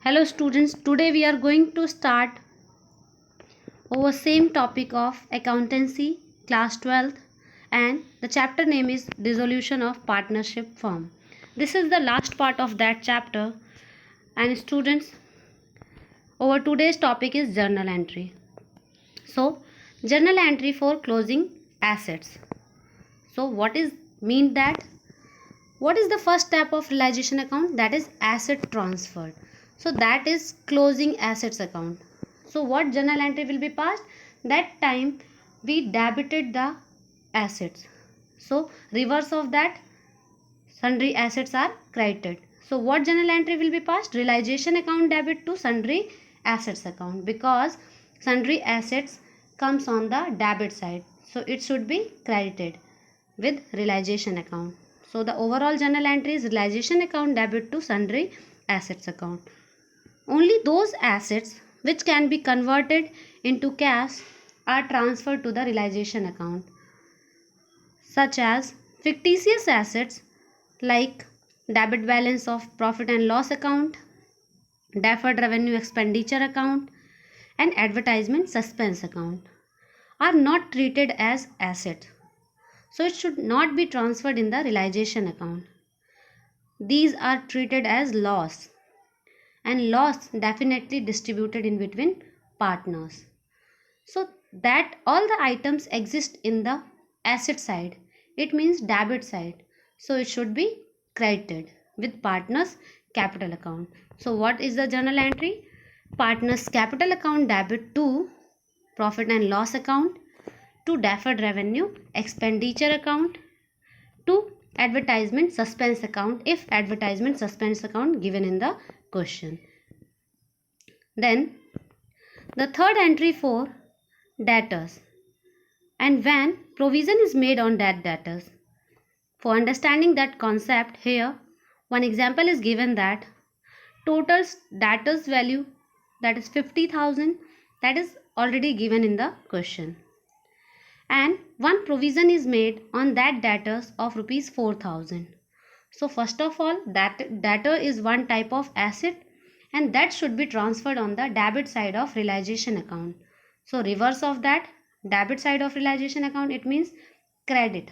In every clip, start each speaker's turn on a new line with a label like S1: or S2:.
S1: Hello students, today we are going to start our same topic of accountancy class 12th and the chapter name is dissolution of partnership firm. This is the last part of that chapter and students our today's topic is journal entry. So journal entry for closing assets. So what is mean that? What is the first step of realization account? That is asset transferred. So that is closing assets account. So what journal entry will be passed? That time we debited the assets. So reverse of that, sundry assets are credited. So what journal entry will be passed? Realization account debit to sundry assets account, because sundry assets comes on the debit side. So it should be credited with realization account. So the overall journal entry is realization account debit to sundry assets account. Only those assets which can be converted into cash are transferred to the realization account, such as fictitious assets like debit balance of profit and loss account, deferred revenue expenditure account, and advertisement suspense account are not treated as assets. So it should not be transferred in the realization account. These are treated as loss, and loss definitely distributed in between partners. So that all the items exist in the asset side, it means debit side. So it should be credited with partners capital account. So what is the journal entry? Partners capital account debit to profit and loss account, to deferred revenue expenditure account, to advertisement suspense account if advertisement suspense account given in the question. Then the third entry for debtors, and when provision is made on that debtors. For understanding that concept, here one example is given that total debtors value, that is 50,000, that is already given in the question, and one provision is made on that debtors of rupees 4,000. So first of all, that debtor is one type of asset and that should be transferred on the debit side of realization account. So reverse of that, debit side of realization account, it means credit.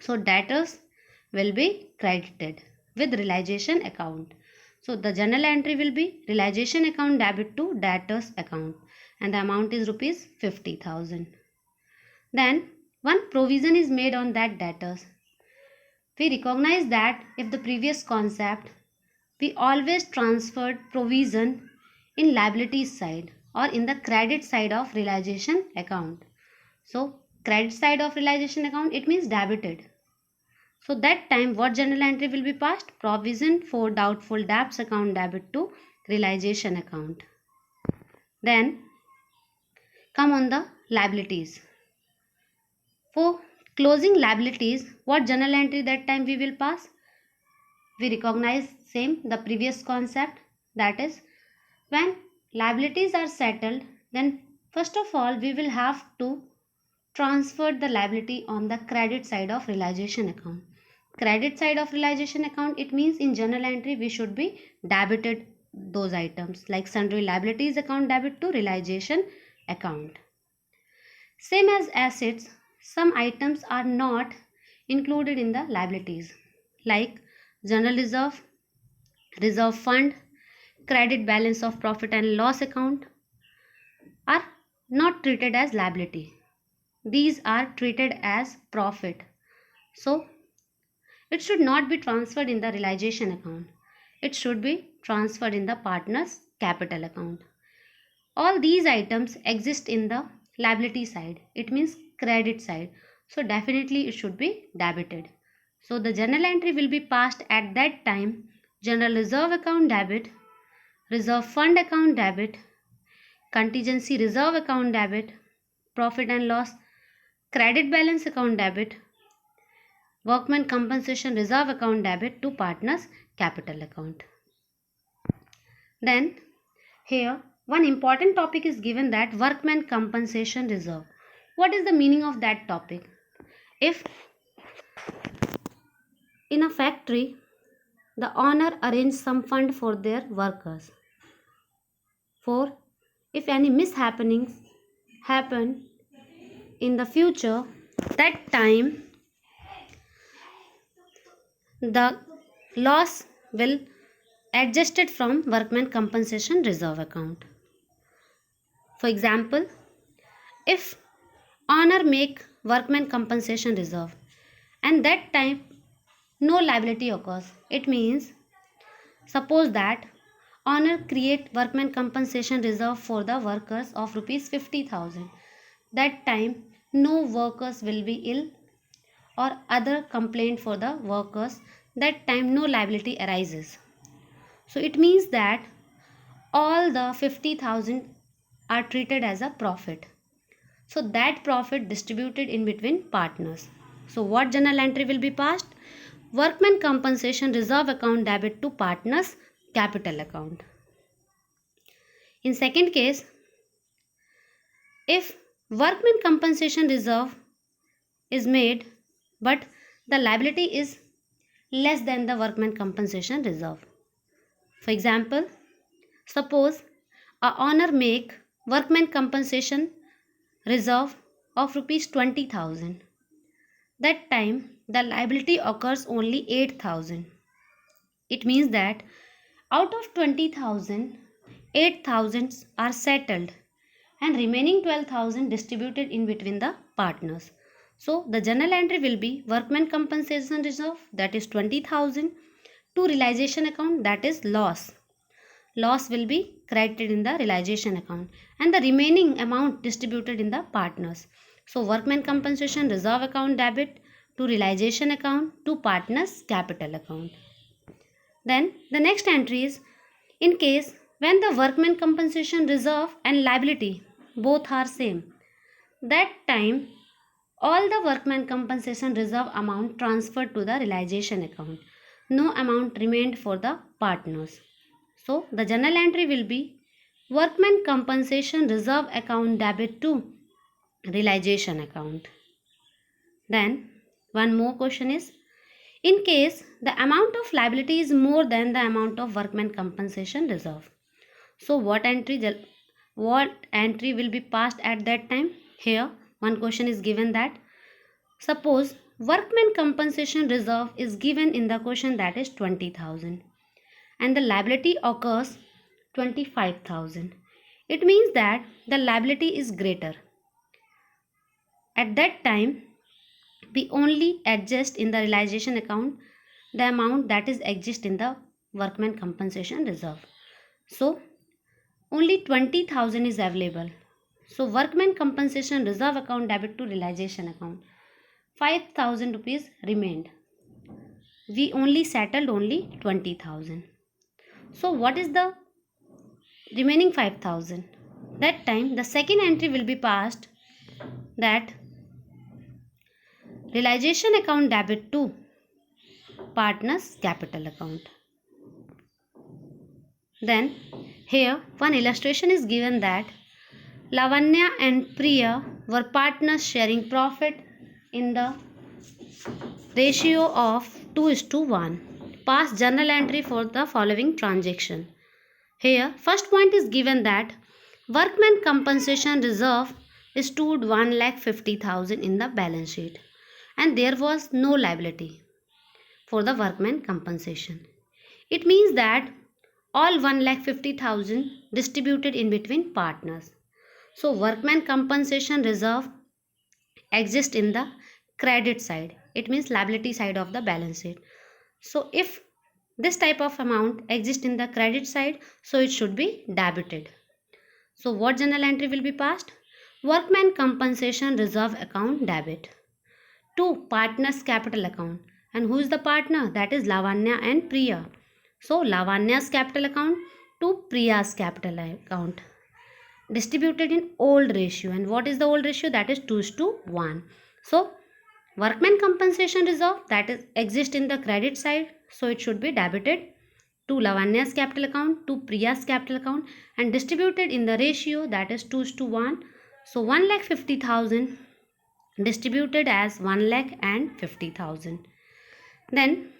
S1: So debtors will be credited with realization account. So the journal entry will be realization account debit to debtors account and the amount is rupees 50,000. Then one provision is made on that debtors. We recognize that if the previous concept, we always transferred provision in liabilities side or in the credit side of realization account. So credit side of realization account, it means debited. So that time what journal entry will be passed? Provision for doubtful debts account debit to realization account. Then come on the liabilities. For closing liabilities, what journal entry that time we will pass? We recognize same the previous concept, that is when liabilities are settled, then first of all we will have to transfer the liability on the credit side of realization account. Credit side of realization account, it means in journal entry we should be debited those items like sundry liabilities account debit to realization account. Same as assets, some items are not included in the liabilities like general reserve, reserve fund, credit balance of profit and loss account are not treated as liability. These are treated as profit. So it should not be transferred in the realization account. It should be transferred in the partner's capital account. All these items exist in the liability side. It means credit side. So definitely it should be debited. So the journal entry will be passed at that time. General reserve account debit, reserve fund account debit, contingency reserve account debit, profit and loss credit balance account debit, workman compensation reserve account debit to partners capital account. Then here one important topic is given, that workman compensation reserve. What is the meaning of that topic? If in a factory the owner arranges some fund for their workers, For if any mishappenings happen in the future, that time the loss will adjusted from workman compensation reserve account. For example, if owner make workman compensation reserve and that time no liability occurs, it means suppose that owner create workman compensation reserve for the workers of rupees 50,000. That time no workers will be ill or other complaint for the workers. That time no liability arises. So it means that all the 50,000 are treated as a profit. So that profit distributed in between partners. So what journal entry will be passed? Workman compensation reserve account debit to partners capital account. In second case, if workman compensation reserve is made but the liability is less than the workman compensation reserve. For example, suppose a owner make workman compensation reserve of rupees 20,000. That time the liability occurs only 8,000. It means that out of 20,000, 8,000 are settled and remaining 12,000 distributed in between the partners. So the journal entry will be workman compensation reserve, that is 20,000, to realization account, that is loss. Loss will be credited in the realization account and the remaining amount distributed in the partners. So workman compensation reserve account debit to realization account to partners capital account. Then the next entry is in case when the workman compensation reserve and liability both are same, that time all the workman compensation reserve amount transferred to the realization account. No amount remained for the partners. So the journal entry will be workman compensation reserve account debit to realization account. Then one more question is in case the amount of liability is more than the amount of workman compensation reserve. So what entry will be passed at that time? Here one question is given that suppose workman compensation reserve is given in the question, that is 20,000 and the liability occurs 25,000. It means that the liability is greater. At that time we only adjust in the realization account the amount that is exist in the workman compensation reserve. So only 20,000 is available. So workman compensation reserve account debit to realization account. 5,000 rupees remained. We only settled only 20,000. So what is the remaining 5,000? That time the second entry will be passed, that realization account debit to partners capital account. Then here one illustration is given that Lavanya and Priya were partners sharing profit in the ratio of 2:1. Pass journal entry for the following transaction. Here first point is given that workman compensation reserve stood 1,50,000 in the balance sheet and there was no liability for the workman compensation. It means that all 1,50,000 distributed in between partners. So workman compensation reserve exists in the credit side. It means liability side of the balance sheet. So if this type of amount exists in the credit side, so it should be debited. So what journal entry will be passed? Workman compensation reserve account debit to partners capital account. And who is the partner? That is Lavanya and Priya. So Lavanya's capital account to Priya's capital account, distributed in old ratio. And what is the old ratio? That is 2:1. So workman compensation reserve that is exist in the credit side, so it should be debited to Lavanya's capital account to Priya's capital account and distributed in the ratio, that is 2:1. So 1,50,000 distributed as 1,50,000. Then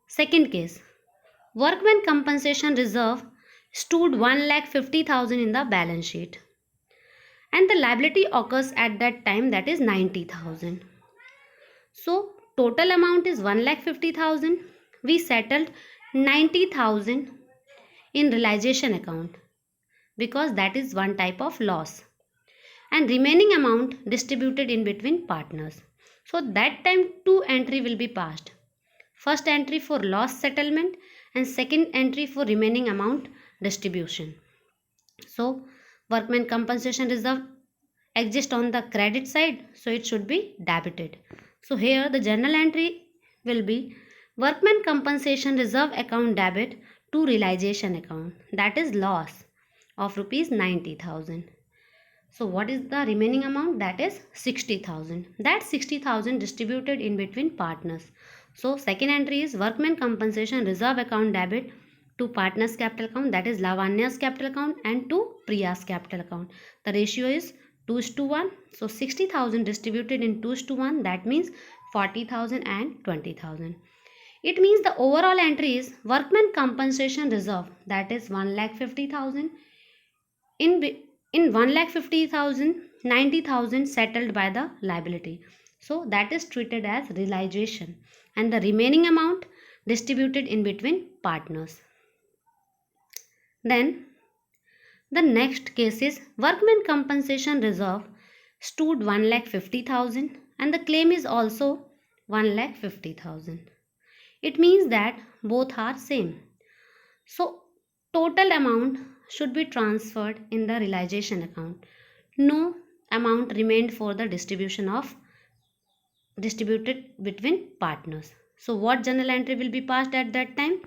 S1: second case, workman compensation reserve stood 1,50,000 in the balance sheet, and the liability occurs at that time, that is 90,000. So total amount is 1,50,000. We settled 90,000 in realization account because that is one type of loss, and remaining amount distributed in between partners. So that time two entry will be passed. First entry for loss settlement and second entry for remaining amount distribution. So workman compensation reserve exists on the credit side, so it should be debited. So here the journal entry will be workman compensation reserve account debit to realization account, that is loss of rupees 90,000. So what is the remaining amount? That is 60,000. That 60,000 distributed in between partners. So second entry is workman compensation reserve account debit to partners capital account, that is Lavanya's capital account, and to Priya's capital account. The ratio is 2:1. So 60,000 distributed in 2:1, that means 40,000 and 20,000. It means the overall entry is workman compensation reserve, that is 1,50,000. In 1,50,000, 90,000 settled by the liability. So that is treated as realization, and the remaining amount distributed in between partners. Then the next case is workman compensation reserve stood 1,50,000 and the claim is also 1,50,000. It means that both are same. So total amount should be transferred in the realization account. No amount remained for the distributed between partners. So what journal entry will be passed at that time?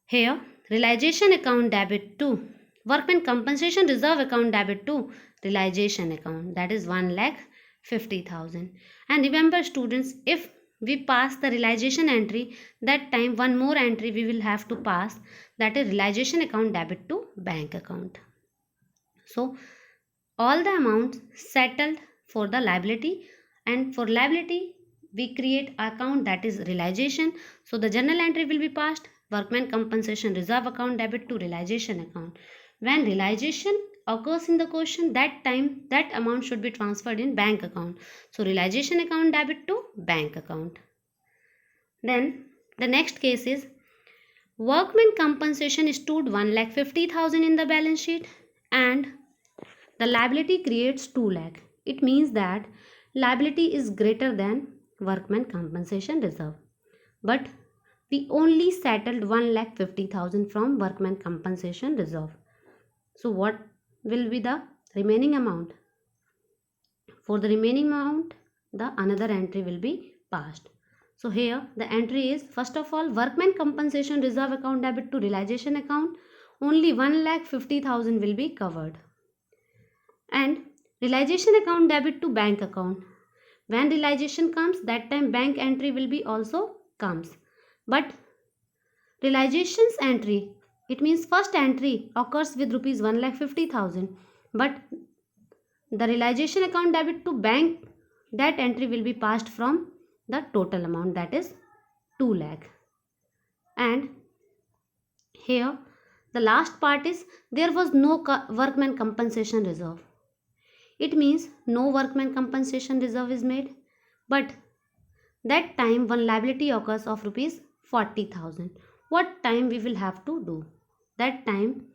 S1: Here realization account debit to workman compensation reserve account debit to realization account, that is 1,50,000. And remember students, if we pass the realization entry, that time one more entry we will have to pass, that is realization account debit to bank account. So all the amounts settled for the liability, and for liability we create account, that is realization. So the journal entry will be passed workman compensation reserve account debit to realization account. When realization occurs in the question, that time that amount should be transferred in bank account. So realization account debit to bank account. Then the next case is workman compensation stood 1,50,000 in the balance sheet and the liability creates 2 lakh. It means that liability is greater than workman compensation reserve. But we only settled 1,50,000 from workman compensation reserve. So what will be the remaining amount? For the remaining amount, the another entry will be passed. So here the entry is, first of all, workman compensation reserve account debit to realization account, only 1,50,000 will be covered. And realization account debit to bank account. When realization comes, that time bank entry will be also comes. But realizations entry, it means first entry occurs with rupees 1,50,000, but the realization account debit to bank, that entry will be passed from the total amount, that is 2 lakh. And here the last part is there was no workman compensation reserve. It means no workman compensation reserve is made, but that time one liability occurs of rupees 40,000. What time we will have to do? That time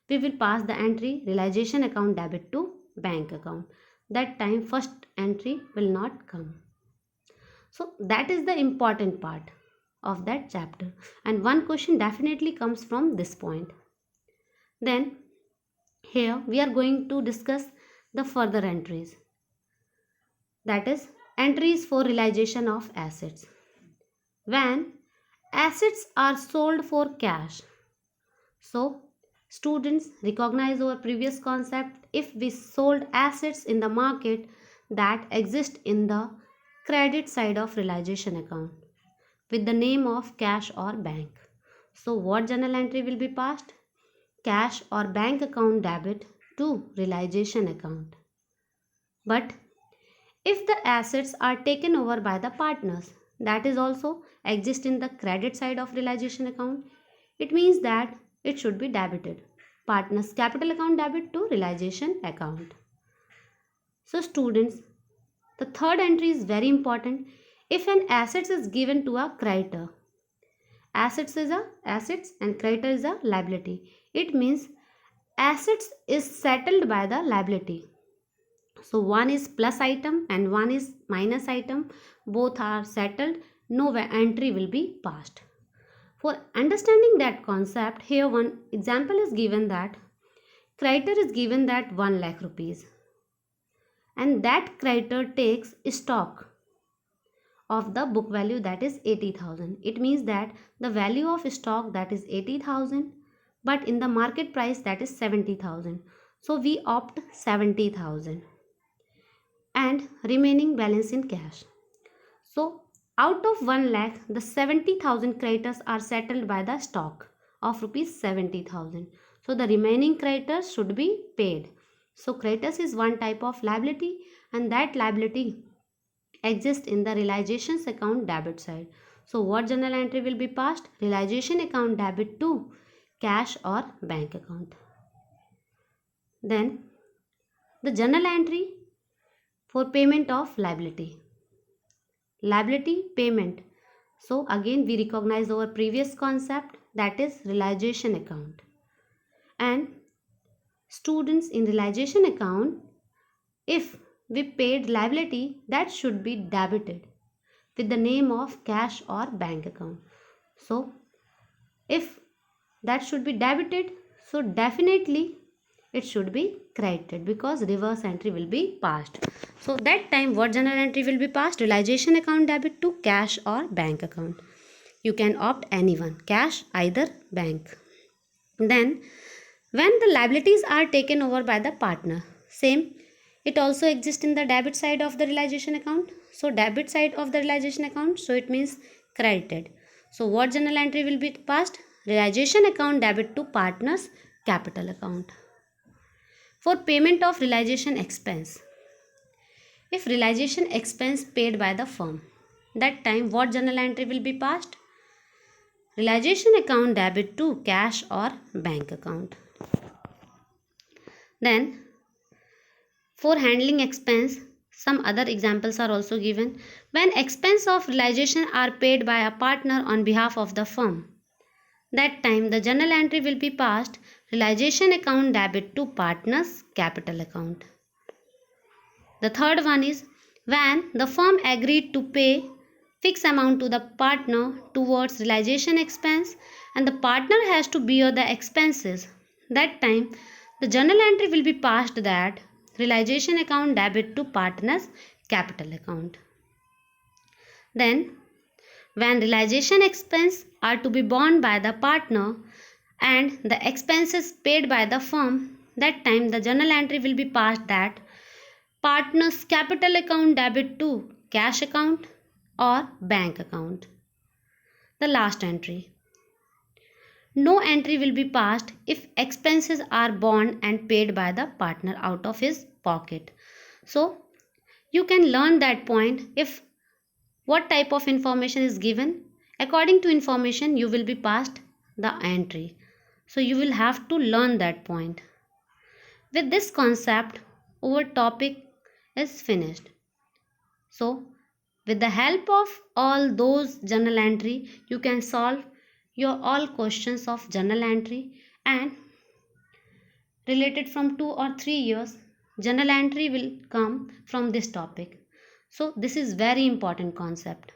S1: we will pass the entry realization account debit to bank account. That time first entry will not come. So that is the important part of that chapter, and one question definitely comes from this point. Then here we are going to discuss the further entries, that is entries for realization of assets. When assets are sold for cash, so students recognize our previous concept. If we sold assets in the market that exist in the credit side of realization account with the name of cash or bank, so what journal entry will be passed? Cash or bank account debit to realization account. But if the assets are taken over by the partners, that is also exist in the credit side of realization account, it means that it should be debited. Partner's capital account debit to realization account. So students, the third entry is very important. If an asset is given to a creditor, assets and creditor is a liability. It means assets is settled by the liability. So one is plus item and one is minus item. Both are settled. No entry will be passed. For understanding that concept, here one example is given that creditor is given that 1 lakh rupees and that creditor takes stock of the book value that is 80,000. It means that the value of stock that is 80,000 but in the market price that is 70,000. So we opt 70,000 and remaining balance in cash. So out of 1 lakh, the 70,000 creditors are settled by the stock of rupees 70,000. So the remaining creditors should be paid. So creditors is one type of liability and that liability exists in the realizations account debit side. So what journal entry will be passed? Realization account debit to cash or bank account. Then the journal entry for payment of liability. Liability payment. So again we recognize our previous concept, that is realization account. And students, in realization account, if we paid liability, that should be debited with the name of cash or bank account. So if that should be debited, so definitely it should be credited because reverse entry will be passed. So that time what journal entry will be passed? Realization account debit to cash or bank account. You can opt anyone, cash, either bank. Then when the liabilities are taken over by the partner, same, it also exists in the debit side of the realization account. So debit side of the realization account, so it means credited. So what journal entry will be passed? Realization account debit to partner's capital account. For payment of realization expense, if realization expense paid by the firm, that time what journal entry will be passed? Realization account debit to cash or bank account. Then for handling expense, some other examples are also given. When expense of realization are paid by a partner on behalf of the firm, that time the journal entry will be passed realization account debit to partner's capital account. The third one is when the firm agreed to pay fixed amount to the partner towards realization expense and the partner has to bear the expenses. That time the journal entry will be passed that realization account debit to partner's capital account. Then when realization expense are to be borne by the partner and the expenses paid by the firm, that time the journal entry will be passed that partner's capital account debit to cash account or bank account. The last entry. No entry will be passed if expenses are borne and paid by the partner out of his pocket. So you can learn that point if what type of information is given. According to information you will be passed the entry. So you will have to learn that point. With this concept, our topic is finished. So with the help of all those journal entry, you can solve your all questions of journal entry and related from 2 or 3 years journal entry will come from this topic. So this is very important concept.